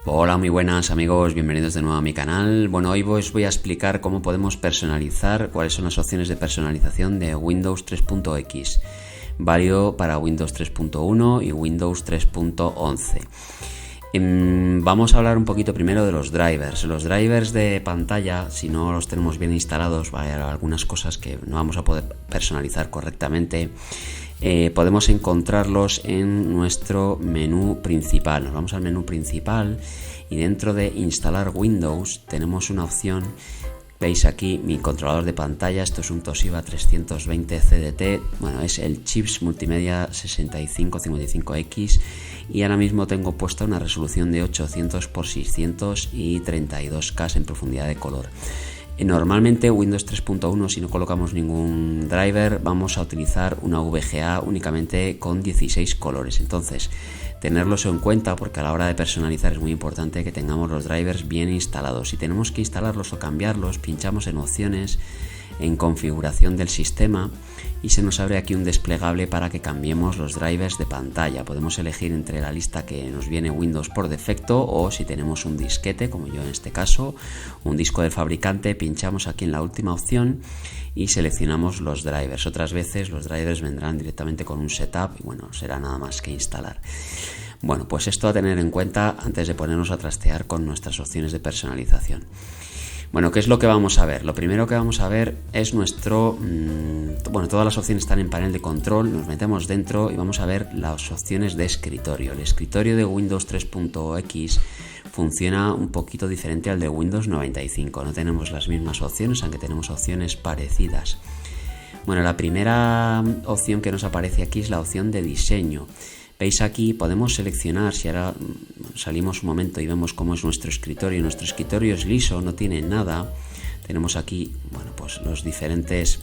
Hola, muy buenas amigos, bienvenidos de nuevo a mi canal. Bueno, hoy os voy a explicar cómo podemos personalizar, cuáles son las opciones de personalización de Windows 3.x, válido para Windows 3.1 y Windows 3.11. Vamos a hablar un poquito primero de los drivers. Los drivers de pantalla, si no los tenemos bien instalados, va a haber algunas cosas que no vamos a poder personalizar correctamente. Podemos encontrarlos en nuestro menú principal. Nos vamos al menú principal y dentro de instalar Windows tenemos una opción. Veis aquí mi controlador de pantalla, esto es un Toshiba 320 CDT, bueno, es el Chips Multimedia 6555X y ahora mismo tengo puesta una resolución de 800x600 y 32K en profundidad de color. Normalmente Windows 3.1, si no colocamos ningún driver, vamos a utilizar una VGA únicamente con 16 colores. Entonces, tenerlos en cuenta porque a la hora de personalizar es muy importante que tengamos los drivers bien instalados. Si tenemos que instalarlos o cambiarlos, pinchamos en opciones, en configuración del sistema y se nos abre aquí un desplegable para que cambiemos los drivers de pantalla. Podemos elegir entre la lista que nos viene Windows por defecto o si tenemos un disquete, como yo en este caso, un disco del fabricante, pinchamos aquí en la última opción y seleccionamos los drivers. Otras veces los drivers vendrán directamente con un setup y bueno, será nada más que instalar. Bueno, pues esto a tener en cuenta antes de ponernos a trastear con nuestras opciones de personalización. Bueno, ¿qué es lo que vamos a ver? Lo primero que vamos a ver es nuestro... bueno, todas las opciones están en panel de control, nos metemos dentro y vamos a ver las opciones de escritorio. El escritorio de Windows 3.x funciona un poquito diferente al de Windows 95. No tenemos las mismas opciones, aunque tenemos opciones parecidas. Bueno, la primera opción que nos aparece aquí es la opción de diseño. Veis aquí, podemos seleccionar, si ahora salimos un momento y vemos cómo es nuestro escritorio. Nuestro escritorio es liso, no tiene nada. Tenemos aquí, bueno, pues los diferentes,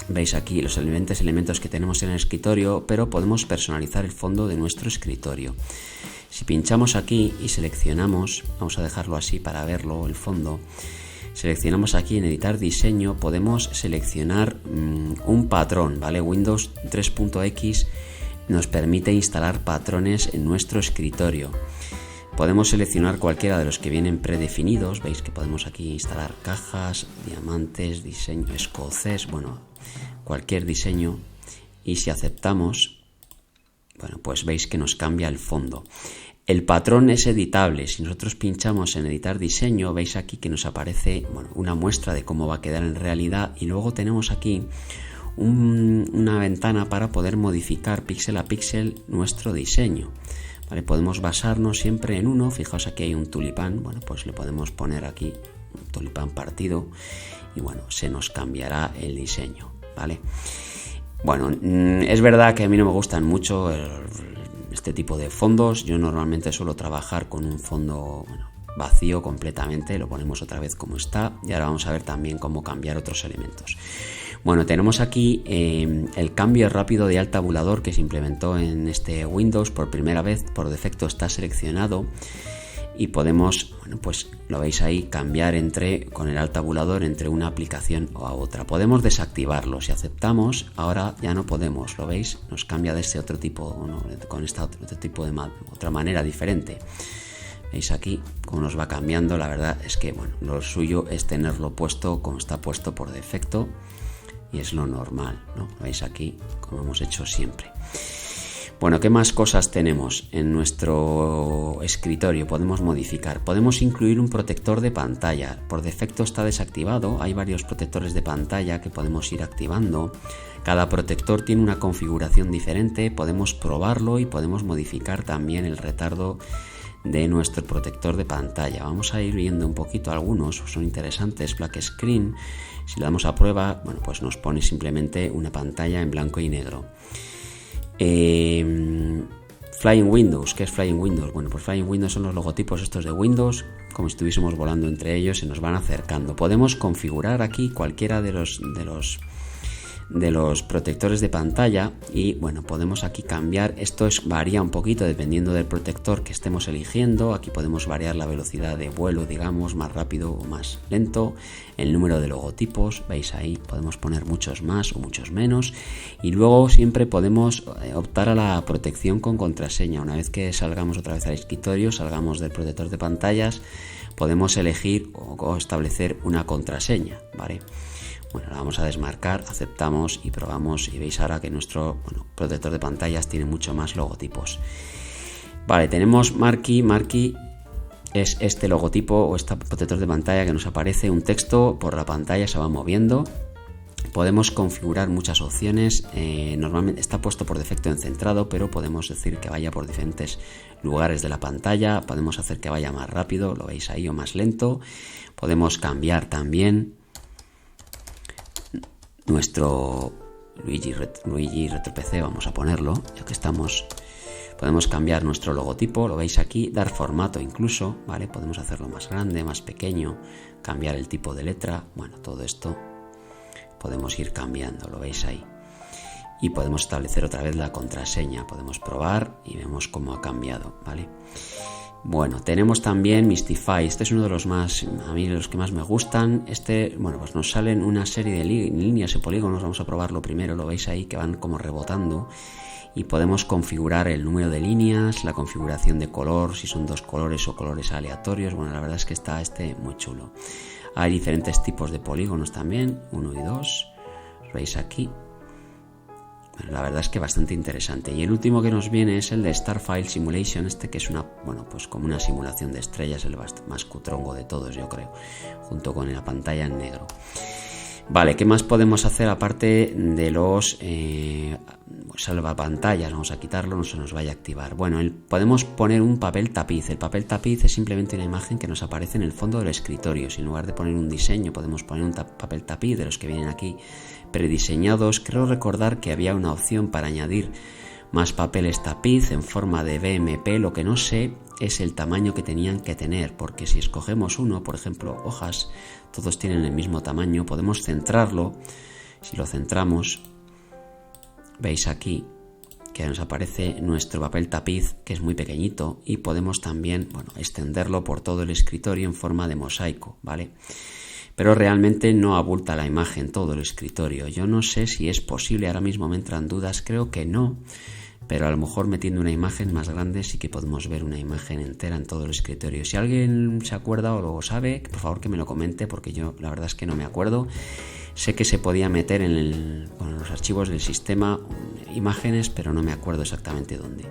veis aquí los diferentes elementos que tenemos en el escritorio, pero podemos personalizar el fondo de nuestro escritorio. Si pinchamos aquí y seleccionamos, vamos a dejarlo así para verlo, el fondo. Seleccionamos aquí en editar diseño, podemos seleccionar un patrón, ¿vale? Windows 3.x nos permite instalar patrones en nuestro escritorio. Podemos seleccionar cualquiera de los que vienen predefinidos. Veis que podemos aquí instalar cajas, diamantes, diseño escocés, bueno, cualquier diseño. Y si aceptamos, bueno, pues veis que nos cambia el fondo. El patrón es editable. Si nosotros pinchamos en editar diseño, veis aquí que nos aparece, bueno, una muestra de cómo va a quedar en realidad y luego tenemos aquí una ventana para poder modificar píxel a píxel nuestro diseño. ¿Vale? Podemos basarnos siempre en uno. Fijaos, aquí hay un tulipán, bueno, pues le podemos poner aquí un tulipán partido y bueno, se nos cambiará el diseño, ¿vale? Bueno, es verdad que a mí no me gustan mucho este tipo de fondos. Yo normalmente suelo trabajar con un fondo, bueno, vacío completamente, lo ponemos otra vez como está y ahora vamos a ver también cómo cambiar otros elementos. Bueno, tenemos aquí el cambio rápido de alt tabulador que se implementó en este Windows por primera vez, por defecto está seleccionado y podemos, bueno, pues lo veis ahí, cambiar con el alt tabulador entre una aplicación o a otra. Podemos desactivarlo, si aceptamos, ahora ya no podemos, lo veis, nos cambia de este otro tipo, ¿no? Con esta otro tipo de otra manera diferente. Veis aquí cómo nos va cambiando. La verdad es que bueno, lo suyo es tenerlo puesto como está puesto por defecto y es lo normal, ¿no? Veis aquí como hemos hecho siempre. Bueno, ¿qué más cosas tenemos en nuestro escritorio? Podemos modificar, podemos incluir un protector de pantalla. Por defecto está desactivado, hay varios protectores de pantalla que podemos ir activando. Cada protector tiene una configuración diferente, podemos probarlo y podemos modificar también el retardo de nuestro protector de pantalla. Vamos a ir viendo un poquito algunos, son interesantes. Black Screen, si le damos a prueba, bueno, pues nos pone simplemente una pantalla en blanco y negro. Flying Windows, ¿qué es Flying Windows? Bueno, pues Flying Windows son los logotipos estos de Windows, como si estuviésemos volando entre ellos, se nos van acercando. Podemos configurar aquí cualquiera de los de los protectores de pantalla y bueno, podemos aquí cambiar, esto varía un poquito dependiendo del protector que estemos eligiendo. Aquí podemos variar la velocidad de vuelo, digamos, más rápido o más lento, el número de logotipos, veis ahí, podemos poner muchos más o muchos menos y luego siempre podemos optar a la protección con contraseña. Una vez que salgamos otra vez al escritorio, salgamos del protector de pantallas, podemos elegir o establecer una contraseña, ¿vale? Bueno, la vamos a desmarcar, aceptamos y probamos y veis ahora que nuestro protector de pantallas tiene mucho más logotipos. Vale, tenemos Marquee es este logotipo o este protector de pantalla que nos aparece, un texto por la pantalla se va moviendo. Podemos configurar muchas opciones, normalmente está puesto por defecto en centrado, pero podemos decir que vaya por diferentes lugares de la pantalla, podemos hacer que vaya más rápido, lo veis ahí, o más lento. Podemos cambiar también nuestro Luigi Retro PC, vamos a ponerlo, ya que estamos. Podemos cambiar nuestro logotipo, lo veis aquí, dar formato incluso, ¿vale? Podemos hacerlo más grande, más pequeño, cambiar el tipo de letra, bueno, todo esto podemos ir cambiando, lo veis ahí. Y podemos establecer otra vez la contraseña, podemos probar y vemos cómo ha cambiado, ¿vale? Bueno, tenemos también Mistify, este es uno de los más, a mí de los que más me gustan. Bueno, pues nos salen una serie de líneas y polígonos, vamos a probarlo primero, lo veis ahí que van como rebotando y podemos configurar el número de líneas, la configuración de color, si son dos colores o colores aleatorios. Bueno, la verdad es que está muy chulo. Hay diferentes tipos de polígonos también, 1 y 2, veis aquí. Bueno, la verdad es que bastante interesante. Y el último que nos viene es el de Starfile Simulation, que es pues como una simulación de estrellas, el más cutrongo de todos, yo creo, junto con la pantalla en negro. Vale, ¿qué más podemos hacer aparte de los salvapantallas? Vamos a quitarlo, no se nos vaya a activar. Bueno, podemos poner un papel tapiz. El papel tapiz es simplemente una imagen que nos aparece en el fondo del escritorio. Si en lugar de poner un diseño podemos poner un papel tapiz de los que vienen aquí prediseñados. Creo recordar que había una opción para añadir más papeles tapiz en forma de BMP. Lo que no sé es el tamaño que tenían que tener, porque si escogemos uno, por ejemplo, hojas, todos tienen el mismo tamaño, podemos centrarlo. Si lo centramos, veis aquí que nos aparece nuestro papel tapiz, que es muy pequeñito, y podemos también, extenderlo por todo el escritorio en forma de mosaico, ¿vale? Pero realmente no abulta la imagen todo el escritorio. Yo no sé si es posible, ahora mismo me entran dudas, creo que no, pero a lo mejor metiendo una imagen más grande sí que podemos ver una imagen entera en todo el escritorio. Si alguien se acuerda o lo sabe, por favor que me lo comente, porque yo la verdad es que no me acuerdo. Sé que se podía meter en los archivos del sistema imágenes, pero no me acuerdo exactamente dónde.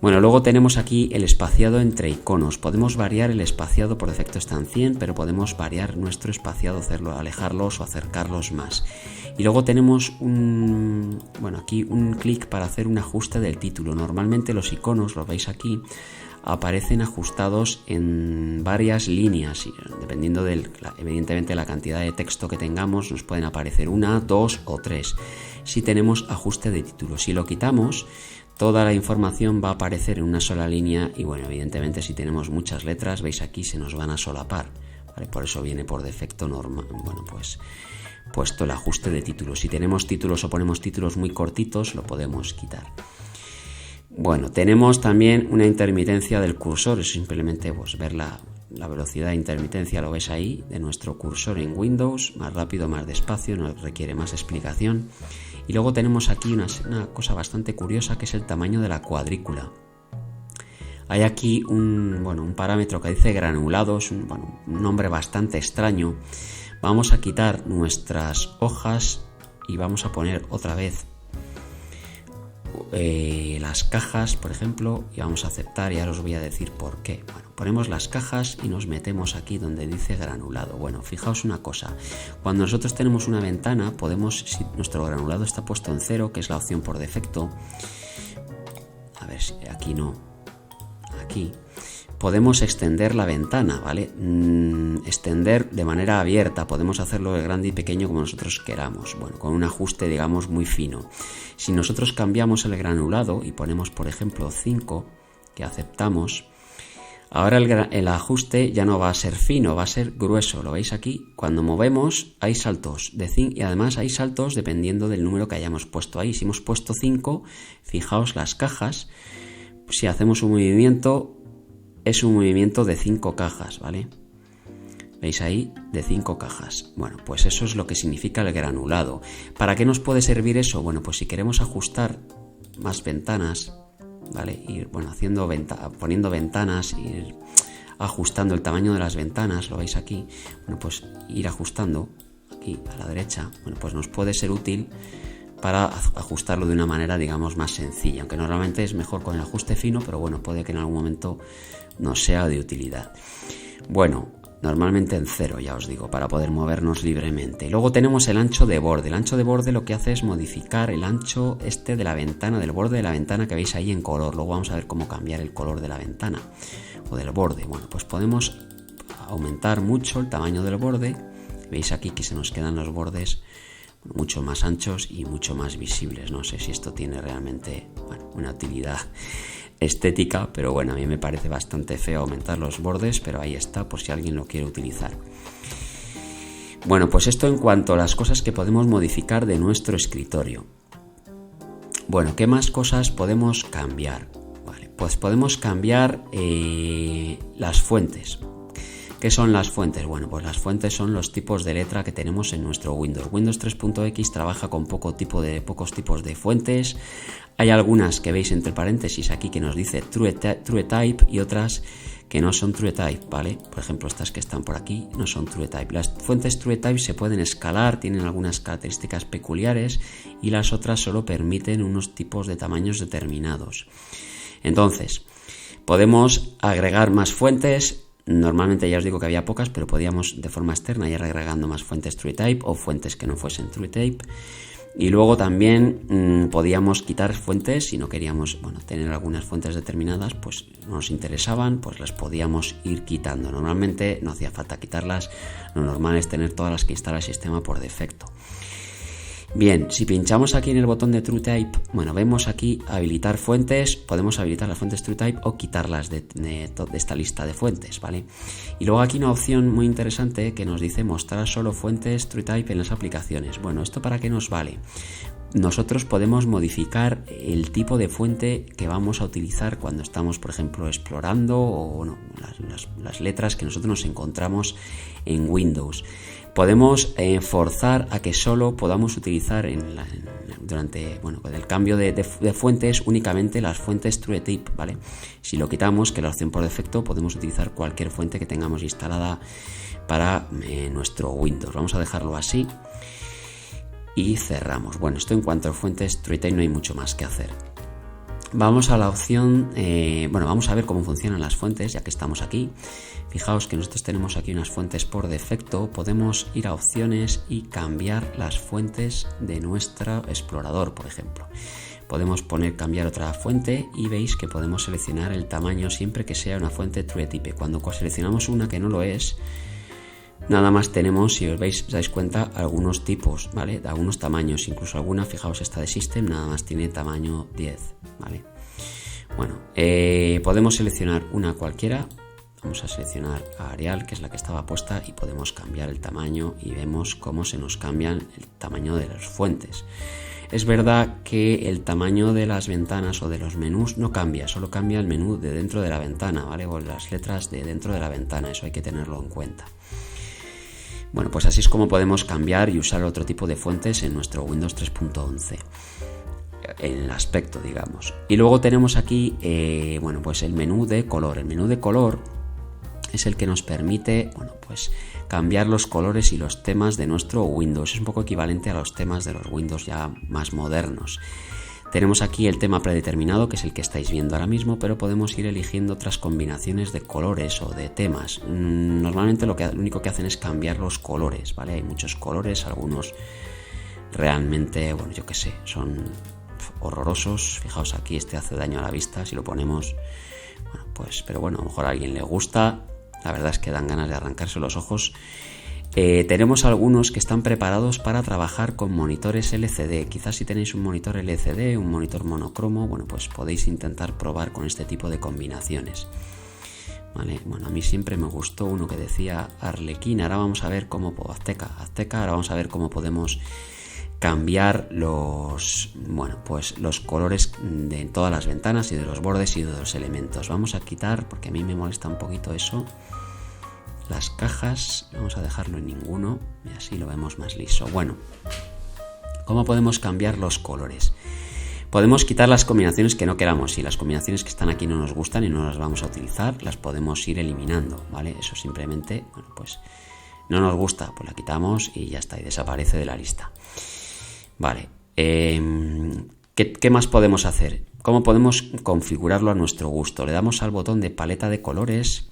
Bueno, luego tenemos aquí el espaciado entre iconos. Podemos variar el espaciado, por defecto está en 100, pero podemos variar nuestro espaciado, alejarlos o acercarlos más. Y luego tenemos aquí un clic para hacer un ajuste del título. Normalmente los iconos, lo veis aquí, aparecen ajustados en varias líneas, y dependiendo evidentemente la cantidad de texto que tengamos, nos pueden aparecer 1, 2 o 3. Si tenemos ajuste de título, si lo quitamos, toda la información va a aparecer en una sola línea y evidentemente si tenemos muchas letras, veis aquí, se nos van a solapar, ¿vale? Por eso viene por defecto puesto el ajuste de títulos. Si tenemos títulos o ponemos títulos muy cortitos, lo podemos quitar. Bueno, tenemos también una intermitencia del cursor, es simplemente ver la velocidad de intermitencia, lo ves ahí, de nuestro cursor en Windows, más rápido, más despacio, no requiere más explicación. Y luego tenemos aquí una cosa bastante curiosa, que es el tamaño de la cuadrícula. Hay aquí un parámetro que dice granulados, un nombre bastante extraño. Vamos a quitar nuestras hojas y vamos a poner otra vez las cajas, por ejemplo, y vamos a aceptar, y ahora os voy a decir por qué. Ponemos las cajas y nos metemos aquí donde dice granulado. Fijaos una cosa, cuando nosotros tenemos una ventana, si nuestro granulado está puesto en 0, que es la opción por defecto, a ver si aquí no, aquí podemos extender la ventana, ¿vale? Extender de manera abierta, podemos hacerlo de grande y pequeño como nosotros queramos, con un ajuste, digamos, muy fino. Si nosotros cambiamos el granulado y ponemos, por ejemplo, 5, que aceptamos, Ahora el ajuste ya no va a ser fino, va a ser grueso. ¿Lo veis aquí? Cuando movemos hay saltos y además hay saltos dependiendo del número que hayamos puesto ahí. Si hemos puesto 5, fijaos las cajas. Si hacemos un movimiento, es un movimiento de 5 cajas, ¿vale? ¿Veis ahí? De 5 cajas. Bueno, pues eso es lo que significa el granulado. ¿Para qué nos puede servir eso? Bueno, pues si queremos ajustar más ventanas, ¿vale? Ir, bueno, poniendo ventanas, ir ajustando el tamaño de las ventanas, lo veis aquí. Bueno, pues ir ajustando aquí a la derecha, bueno, pues nos puede ser útil para ajustarlo de una manera, digamos, más sencilla, aunque normalmente es mejor con el ajuste fino, pero bueno, puede que en algún momento nos sea de utilidad. Bueno, normalmente en 0, ya os digo, para poder movernos libremente. Luego tenemos el ancho de borde. El ancho de borde lo que hace es modificar el ancho de la ventana, del borde de la ventana que veis ahí en color. Luego vamos a ver cómo cambiar el color de la ventana o del borde. Bueno, pues podemos aumentar mucho el tamaño del borde. Veis aquí que se nos quedan los bordes mucho más anchos y mucho más visibles. No sé si esto tiene realmente, bueno, una utilidad estética, pero bueno, a mí me parece bastante feo aumentar los bordes, pero ahí está por si alguien lo quiere utilizar. Bueno, pues esto en cuanto a las cosas que podemos modificar de nuestro escritorio. Bueno, ¿qué más cosas podemos cambiar? Vale, pues podemos cambiar las fuentes. ¿Qué son las fuentes? Bueno, pues las fuentes son los tipos de letra que tenemos en nuestro Windows. Windows 3.x trabaja con pocos tipos de fuentes. Hay algunas que veis entre paréntesis aquí que nos dice TrueType y otras que no son TrueType, ¿vale? Por ejemplo, estas que están por aquí no son TrueType. Las fuentes TrueType se pueden escalar, tienen algunas características peculiares y las otras solo permiten unos tipos de tamaños determinados. Entonces, podemos agregar más fuentes. Normalmente ya os digo que había pocas, pero podíamos de forma externa ir agregando más fuentes TrueType o fuentes que no fuesen TrueType. Y luego también podíamos quitar fuentes si no queríamos, bueno, tener algunas fuentes determinadas, pues no nos interesaban, pues las podíamos ir quitando. Normalmente no hacía falta quitarlas, lo normal es tener todas las que instala el sistema por defecto. Bien, si pinchamos aquí en el botón de TrueType, bueno, vemos aquí habilitar fuentes, podemos habilitar las fuentes TrueType o quitarlas de esta lista de fuentes, ¿vale? Y luego aquí una opción muy interesante que nos dice mostrar solo fuentes TrueType en las aplicaciones. Bueno, ¿esto para qué nos vale? Nosotros podemos modificar el tipo de fuente que vamos a utilizar cuando estamos, por ejemplo, explorando o bueno, las letras que nosotros nos encontramos en Windows. Podemos forzar a que solo podamos utilizar durante el cambio de fuentes únicamente las fuentes TrueType, ¿vale? Si lo quitamos, que la opción por defecto, podemos utilizar cualquier fuente que tengamos instalada para nuestro Windows. Vamos a dejarlo así y cerramos. Bueno, esto en cuanto a fuentes TrueType no hay mucho más que hacer. Vamos a la opción, vamos a ver cómo funcionan las fuentes, ya que estamos aquí. Fijaos que nosotros tenemos aquí unas fuentes por defecto. Podemos ir a opciones y cambiar las fuentes de nuestro explorador, por ejemplo. Podemos cambiar otra fuente y veis que podemos seleccionar el tamaño siempre que sea una fuente TrueType. Cuando seleccionamos una que no lo es, nada más tenemos, si os dais cuenta, algunos tipos, ¿vale? De algunos tamaños, incluso alguna, fijaos, esta de System nada más tiene tamaño 10, ¿vale? Bueno, podemos seleccionar una cualquiera. Vamos a seleccionar a Arial, que es la que estaba puesta, y podemos cambiar el tamaño y vemos cómo se nos cambian el tamaño de las fuentes. Es verdad que el tamaño de las ventanas o de los menús no cambia, solo cambia el menú de dentro de la ventana, ¿vale? O las letras de dentro de la ventana, eso hay que tenerlo en cuenta. Bueno, pues así es como podemos cambiar y usar otro tipo de fuentes en nuestro Windows 3.11. En el aspecto, digamos. Y luego tenemos aquí, pues el menú de color. El menú de color es el que nos permite, cambiar los colores y los temas de nuestro Windows. Es un poco equivalente a los temas de los Windows ya más modernos. Tenemos aquí el tema predeterminado, que es el que estáis viendo ahora mismo, pero podemos ir eligiendo otras combinaciones de colores o de temas. Normalmente lo único que hacen es cambiar los colores, ¿vale? Hay muchos colores, algunos realmente, son horrorosos. Fijaos aquí, este hace daño a la vista si lo ponemos. Pero a lo mejor a alguien le gusta. La verdad es que dan ganas de arrancarse los ojos. Tenemos algunos que están preparados para trabajar con monitores LCD. Quizás si tenéis un monitor LCD, un monitor monocromo, pues podéis intentar probar con este tipo de combinaciones. ¿vale? Bueno, a mí siempre me gustó uno que decía Arlequín. Ahora vamos a ver cómo Azteca, ahora vamos a ver cómo podemos cambiar los colores de todas las ventanas y de los bordes y de los elementos. Vamos a quitar, porque a mí me molesta un poquito eso, las cajas. Vamos a dejarlo en ninguno y así lo vemos más liso. Bueno, ¿cómo podemos cambiar los colores? Podemos quitar las combinaciones que no queramos. Si las combinaciones que están aquí no nos gustan y no las vamos a utilizar, las podemos ir eliminando, ¿vale? Eso simplemente, bueno, pues no nos gusta, pues la quitamos y ya está, y desaparece de la lista. Vale, ¿qué más podemos hacer? ¿Cómo podemos configurarlo a nuestro gusto? Le damos al botón de paleta de colores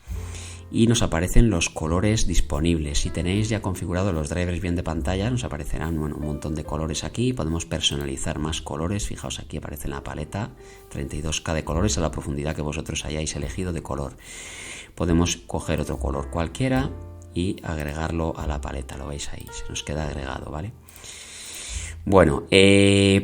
y nos aparecen los colores disponibles. Si tenéis ya configurado los drivers bien de pantalla, nos aparecerán un montón de colores aquí. Podemos personalizar más colores. Fijaos, aquí aparece en la paleta 32K de colores a la profundidad que vosotros hayáis elegido de color. Podemos coger otro color cualquiera y agregarlo a la paleta. Lo veis ahí, se nos queda agregado, ¿vale? Bueno,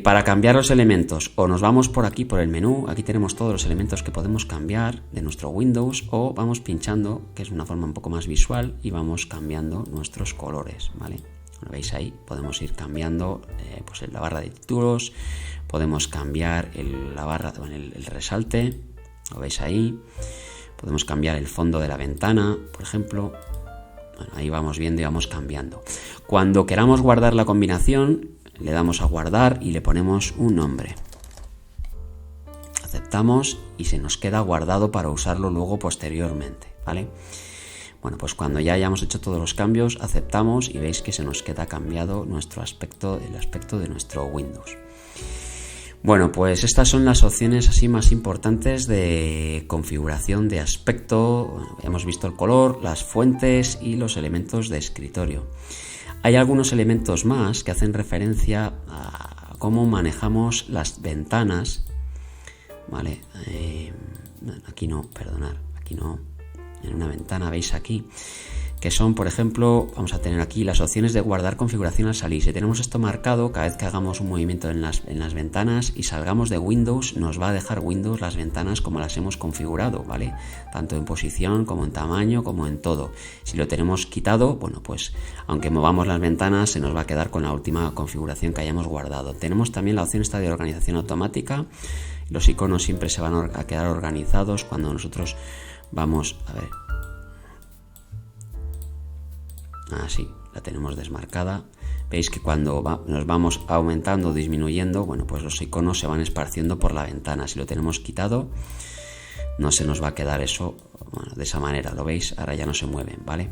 para cambiar los elementos, o nos vamos por aquí por el menú. Aquí tenemos todos los elementos que podemos cambiar de nuestro Windows, o vamos pinchando, que es una forma un poco más visual, y vamos cambiando nuestros colores, ¿vale? Lo veis ahí, podemos ir cambiando pues en la barra de títulos, podemos cambiar el resalte, lo veis ahí, podemos cambiar el fondo de la ventana, por ejemplo. Bueno, ahí vamos viendo y vamos cambiando. Cuando queramos guardar la combinación, le damos a guardar y le ponemos un nombre. Aceptamos y se nos queda guardado para usarlo luego posteriormente, ¿vale? Bueno, pues cuando ya hayamos hecho todos los cambios, aceptamos y veis que se nos queda cambiado nuestro aspecto, el aspecto de nuestro Windows. Bueno, pues estas son las opciones así más importantes de configuración de aspecto. Bueno, hemos visto el color, las fuentes y los elementos de escritorio. Hay algunos elementos más que hacen referencia a cómo manejamos las ventanas, ¿vale? Aquí no, en una ventana veis aquí, que son, por ejemplo, vamos a tener aquí las opciones de guardar configuración al salir. Si tenemos esto marcado, cada vez que hagamos un movimiento en las ventanas y salgamos de Windows, nos va a dejar Windows las ventanas como las hemos configurado, ¿vale? Tanto en posición, como en tamaño, como en todo. Si lo tenemos quitado, bueno, pues aunque movamos las ventanas, se nos va a quedar con la última configuración que hayamos guardado. Tenemos también la opción esta de organización automática. Los iconos siempre se van a quedar organizados cuando nosotros vamos a ver. Así, la tenemos desmarcada. Veis que cuando nos vamos aumentando o disminuyendo, bueno, pues los iconos se van esparciendo por la ventana. Si lo tenemos quitado, no se nos va a quedar eso, bueno, de esa manera. ¿Lo veis? Ahora ya no se mueven, ¿vale?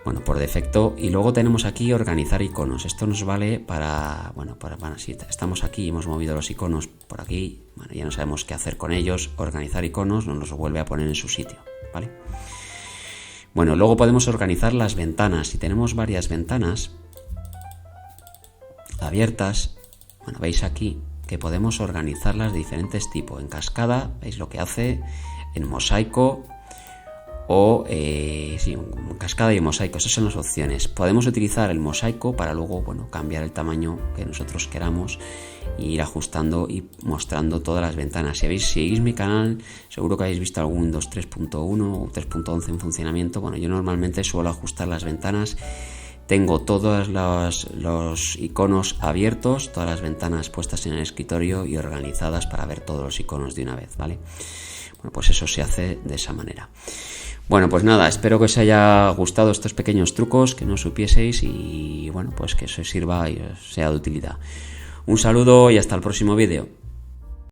Bueno, por defecto. Y luego tenemos aquí organizar iconos. Esto nos vale para, bueno, si estamos aquí y hemos movido los iconos por aquí, bueno, ya no sabemos qué hacer con ellos. Organizar iconos nos los vuelve a poner en su sitio, ¿vale? Bueno, luego podemos organizar las ventanas. Si tenemos varias ventanas abiertas, bueno, veis aquí que podemos organizarlas de diferentes tipos. En cascada, veis lo que hace, en mosaico o en cascada y en mosaico. Esas son las opciones. Podemos utilizar el mosaico para luego, bueno, cambiar el tamaño que nosotros queramos e ir ajustando y mostrando todas las ventanas. Si seguís mi canal, seguro que habéis visto algún Windows 3.1 o 3.11 en funcionamiento. Bueno, yo normalmente suelo ajustar las ventanas. Tengo todos los iconos abiertos, todas las ventanas puestas en el escritorio y organizadas para ver todos los iconos de una vez, ¿vale? Bueno, pues eso se hace de esa manera. Bueno, pues nada, espero que os haya gustado estos pequeños trucos, que no supieseis y bueno, pues que eso os sirva y os sea de utilidad. Un saludo y hasta el próximo vídeo.